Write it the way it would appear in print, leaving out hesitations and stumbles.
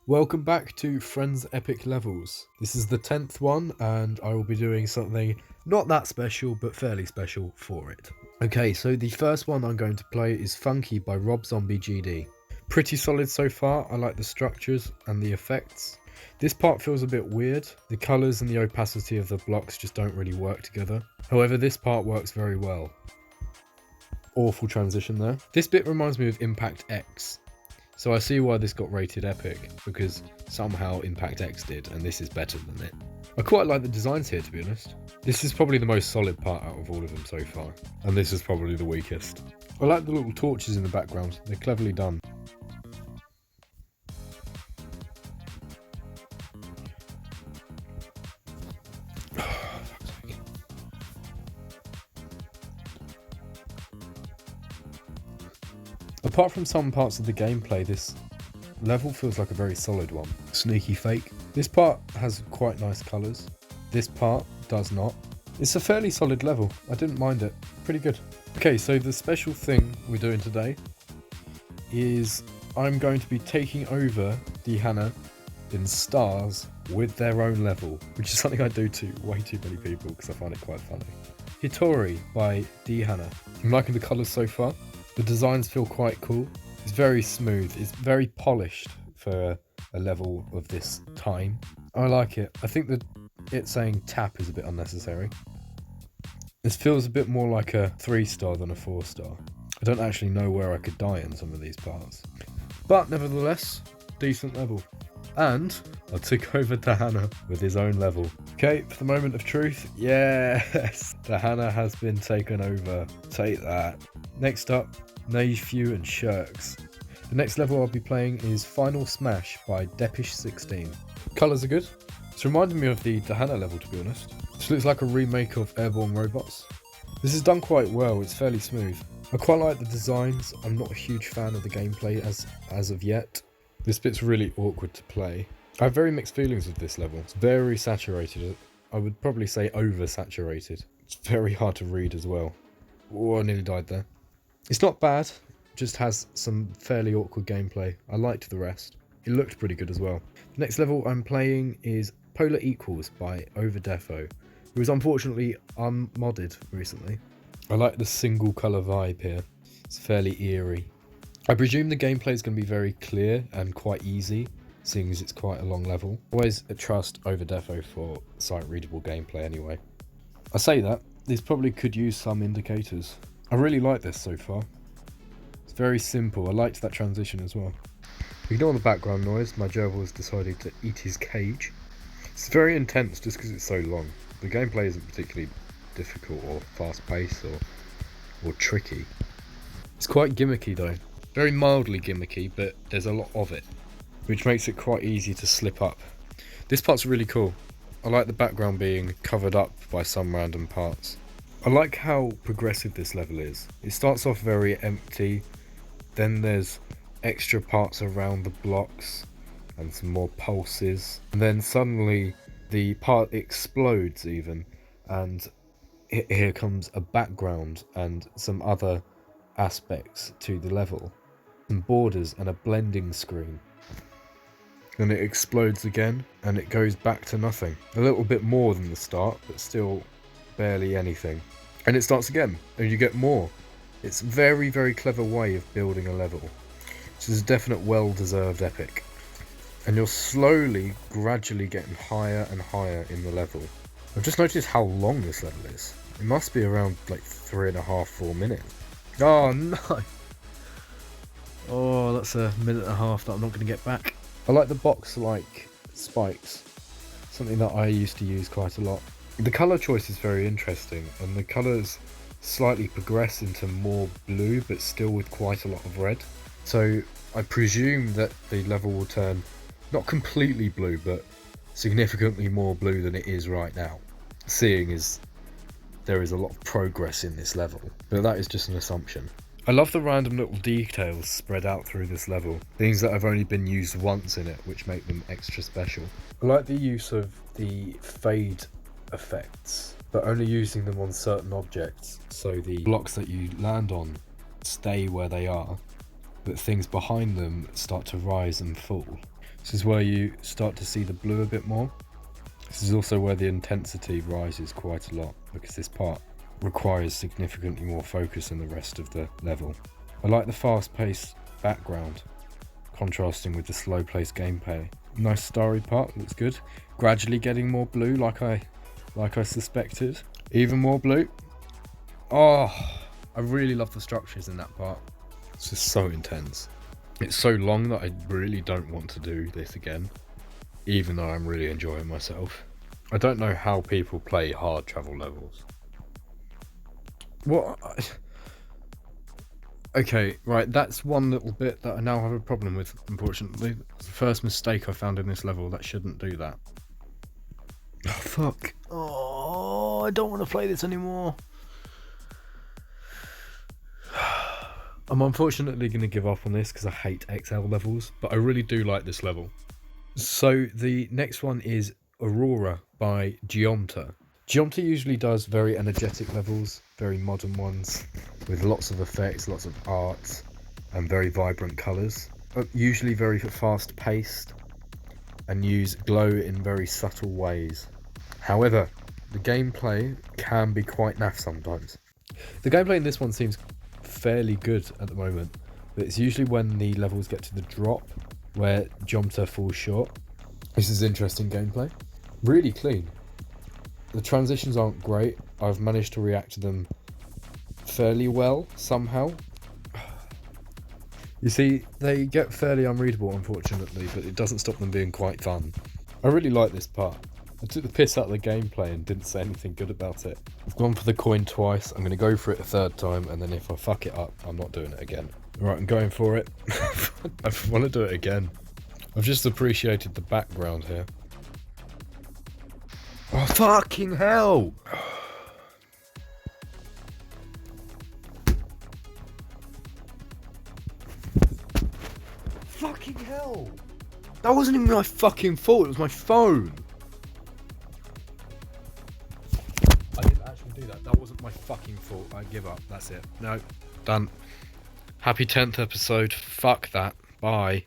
Welcome back to Friends Epic Levels. This is the 10th one, and I will be doing something not that special, but fairly special for it. Okay, so the first one I'm going to play is Funky by Rob Zombie GD. Pretty solid so far. I like the structures and the effects. This part feels a bit weird. The colours and the opacity of the blocks just don't really work together. However, this part works very well. Awful transition there. This bit reminds me of Impact X. So I see why this got rated epic, because somehow Impact X did, and this is better than it. I quite like the designs here, to be honest. This is probably the most solid part out of all of them so far, and this is probably the weakest. I like the little torches in the background, they're cleverly done. Apart from some parts of the gameplay, this level feels like a very solid one. Sneaky fake. This part has quite nice colours. This part does not. It's a fairly solid level. I didn't mind it. Pretty good. Okay, so the special thing we're doing today is I'm going to be taking over Dehana in stars with their own level, which is something I do to way too many people because I find it quite funny. Hitori by Dehana. I'm liking the colours so far. The designs feel quite cool. It's very smooth. It's very polished for a level of this time. I like it. I think that it saying tap is a bit unnecessary. This feels a bit more like a 3-star than a 4-star. I don't actually know where I could die in some of these parts. But nevertheless, decent level. And I took over Dehana with his own level. Okay, for the moment of truth, yes! Dehana has been taken over. Take that. Next up, Navefew and Shirks. The next level I'll be playing is Final Smash by Depish16. Colours are good. It's reminding me of the Dehana level, to be honest. This looks like a remake of Airborne Robots. This is done quite well, it's fairly smooth. I quite like the designs. I'm not a huge fan of the gameplay as of yet. This bit's really awkward to play. I have very mixed feelings with this level. It's very saturated. I would probably say oversaturated. It's very hard to read as well. Oh, I nearly died there. It's not bad, just has some fairly awkward gameplay. I liked the rest. It looked pretty good as well. The next level I'm playing is Polar Equals by Overdefo, who was unfortunately unmodded recently. I like the single colour vibe here. It's fairly eerie. I presume the gameplay is going to be very clear and quite easy, seeing as it's quite a long level. Always trust Overdefo for sight-readable gameplay anyway. I say that, this probably could use some indicators. I really like this so far. It's very simple. I liked that transition as well. Ignore the background noise. My gerbil has decided to eat his cage. It's very intense just because it's so long. The gameplay isn't particularly difficult or fast-paced or tricky. It's quite gimmicky though. Very mildly gimmicky, but there's a lot of it, which makes it quite easy to slip up. This part's really cool. I like the background being covered up by some random parts. I like how progressive this level is. It starts off very empty, then there's extra parts around the blocks and some more pulses, and then suddenly the part explodes even, and here comes a background and some other aspects to the level. Some borders and a blending screen. Then it explodes again and it goes back to nothing. A little bit more than the start, but still barely anything. And it starts again, and you get more. It's a very, very clever way of building a level. This is a definite well-deserved epic. And you're slowly, gradually getting higher and higher in the level. I've just noticed how long this level is. It must be around like 3.5, 4 minutes. Oh no! Oh, that's a minute and a half that I'm not going to get back. I like the box-like spikes. Something that I used to use quite a lot. The colour choice is very interesting, and the colours slightly progress into more blue, but still with quite a lot of red. So I presume that the level will turn not completely blue, but significantly more blue than it is right now, seeing as there is a lot of progress in this level. But that is just an assumption. I love the random little details spread out through this level, things that have only been used once in it, which make them extra special. I like the use of the fade effects, but only using them on certain objects, so the blocks that you land on stay where they are, but things behind them start to rise and fall. This is where you start to see the blue a bit more. This is also where the intensity rises quite a lot, because this part requires significantly more focus than the rest of the level. I like the fast-paced background, contrasting with the slow-paced gameplay. Nice starry part, looks good. Gradually getting more blue, like I suspected. Even more blue. Oh, I really love the structures in that part. It's just so intense. It's so long that I really don't want to do this again, even though I'm really enjoying myself. I don't know how people play hard travel levels. What? Okay, right, that's one little bit that I now have a problem with, unfortunately. It's the first mistake I found in this level that shouldn't do that. Oh, fuck. Oh, I don't want to play this anymore. I'm unfortunately going to give up on this because I hate XL levels, but I really do like this level. So the next one is Aurora by Geomta. Geomta usually does very energetic levels, very modern ones, with lots of effects, lots of art, and very vibrant colours. Usually very fast paced, and use glow in very subtle ways. However, the gameplay can be quite naff sometimes. The gameplay in this one seems fairly good at the moment, but it's usually when the levels get to the drop where Geomta falls short. This is interesting gameplay. Really clean. The transitions aren't great. I've managed to react to them fairly well somehow. You see, they get fairly unreadable unfortunately, but it doesn't stop them being quite fun. I really like this part. I took the piss out of the gameplay and didn't say anything good about it. I've gone for the coin twice, I'm going to go for it a third time, and then if I fuck it up, I'm not doing it again. Right, I'm going for it. I want to do it again. I've just appreciated the background here. Oh, fucking hell! Fucking hell! That wasn't even my fucking fault, it was my phone! I didn't actually do that. That wasn't my fucking fault. I give up. That's it. No. Done. Happy 10th episode. Fuck that. Bye.